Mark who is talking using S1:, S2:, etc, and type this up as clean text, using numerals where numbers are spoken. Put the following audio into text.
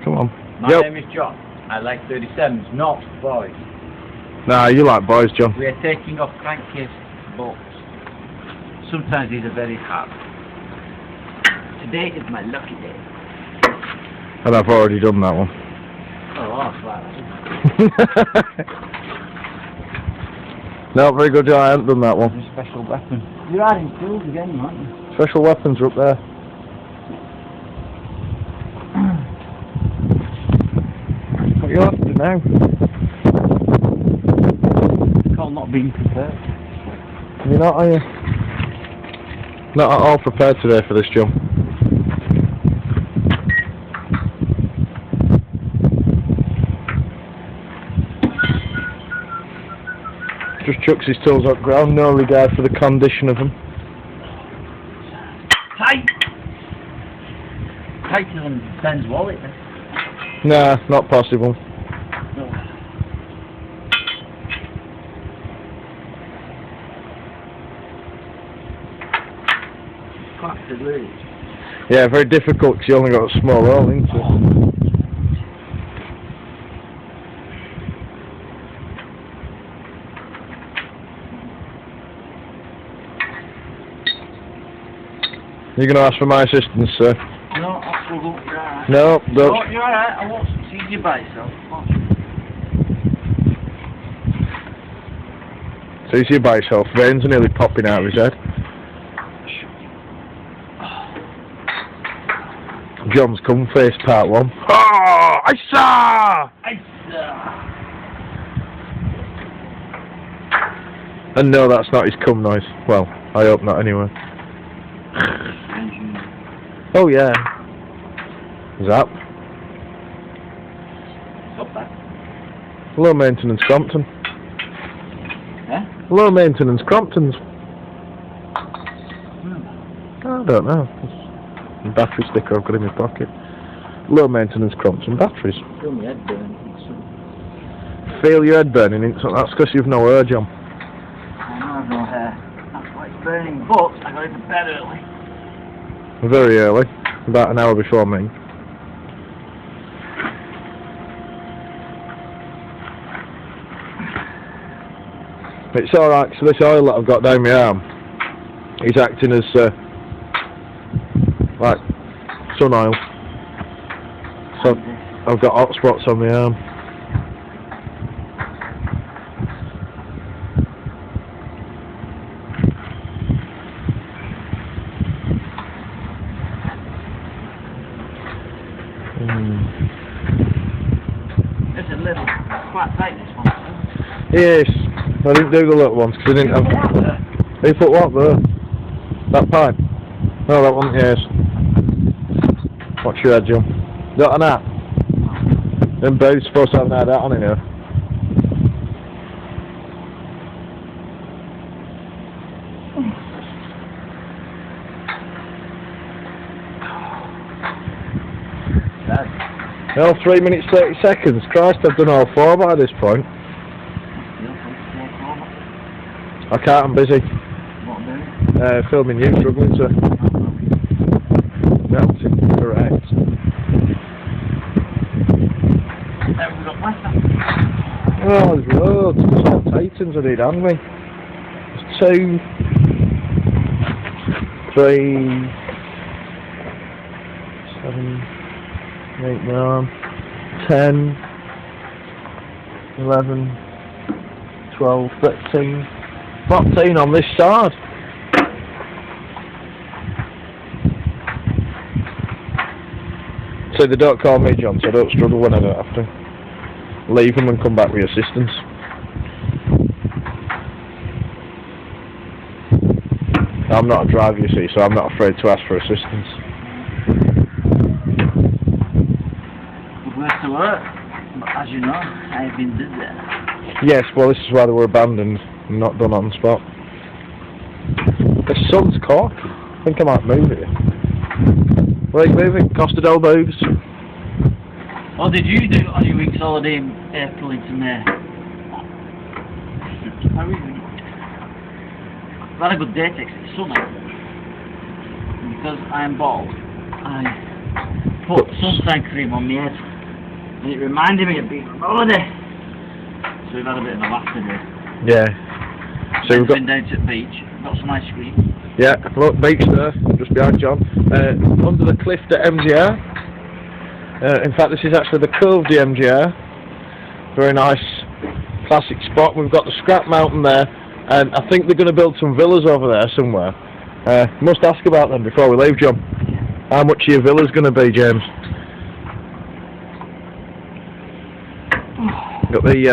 S1: Come on.
S2: My name is John. I like 37s, not boys.
S1: Nah, you like boys, John.
S2: We are taking off crankcase bolts. Sometimes these are very hard. Today is my lucky day.
S1: And I've already done that one.
S2: Oh, that's right.
S1: No, very good, John. I haven't done that one.
S2: It's a special weapon. You're adding tools again, aren't you?
S1: Special weapons are up there. What are you after now?
S2: It's called not being prepared.
S1: You're not, are you? Not at all prepared today for this, John. Just chucks his tools on the ground, no regard for the condition of them.
S2: Tight! Tighter than Ben's wallet, then.
S1: Nah, not possible.
S2: No. Quite to lose.
S1: Yeah, very difficult because you only got a small hole, isn't it? You're going to ask for my assistance, sir?
S2: No, I'll struggle. You're alright.
S1: No, don't.
S2: No, you're alright. I won't see you by yourself.
S1: So he's here by himself. Veins are nearly popping out of his head. John's cum face part 1. Oh, ISAR! And no, that's not his cum noise. Well, I hope not anyway. Oh yeah. Zap. Low maintenance Crompton.
S2: Eh?
S1: Low maintenance Cromptons. I don't know. It's a battery sticker I've got in my pocket. Low maintenance Crompton batteries.
S2: Feel my head burning.
S1: Feel your head burning? That's because you've no hair, John.
S2: I know I've no hair. That's why it's burning. But I got into bed early.
S1: Very early. About an hour before me. It's alright, so this oil that I've got down my arm is acting as like sun oil. So I've got hot spots on my arm.
S2: It's a little quite tight, this one.
S1: Yes, I didn't do the little ones because I didn't have. Who put what there? That pipe? No, that one. Yes. What's your head, John? Got an hat? Them boots supposed to have an hat on in here. No, 3 minutes 30 seconds. Christ, I've done all 4 by this point. I can't, I'm busy.
S2: What doing?
S1: Filming you, struggling to melt it. Correct.
S2: We've got left.
S1: Oh, there's loads. There's all Titans I need, haven't we? There's 2, 3, 7, 8, 9, 10, 11, 12, 13, 14 on this side. So they don't call me John, so I don't struggle when I don't have to. Leave them and come back with assistance. I'm not a driver, you see, so I'm not afraid to ask for assistance.
S2: To work, but as you know, I've been did there.
S1: Yes, well this is why they were abandoned and not done on the spot. The sun's caught. I think I might move it. Where are you moving? Costa del Moves.
S2: What did you do on your week's holiday in April into May? How are you doing? I've had a good day text, it's sunny. Because I am bald, I put suntan cream on my head. And it reminded me of being holiday. So we've had a bit of a laugh today.
S1: Yeah. So we've got...
S2: been down to the beach, got some ice cream.
S1: Yeah, look, beach there, just behind John. Under the cliff at MGR. In fact, this is actually the Cove de MGR. Very nice, classic spot. We've got the Scrap Mountain there, and I think they're going to build some villas over there somewhere. Must ask about them before we leave, John. How much are your villas going to be, James? Got the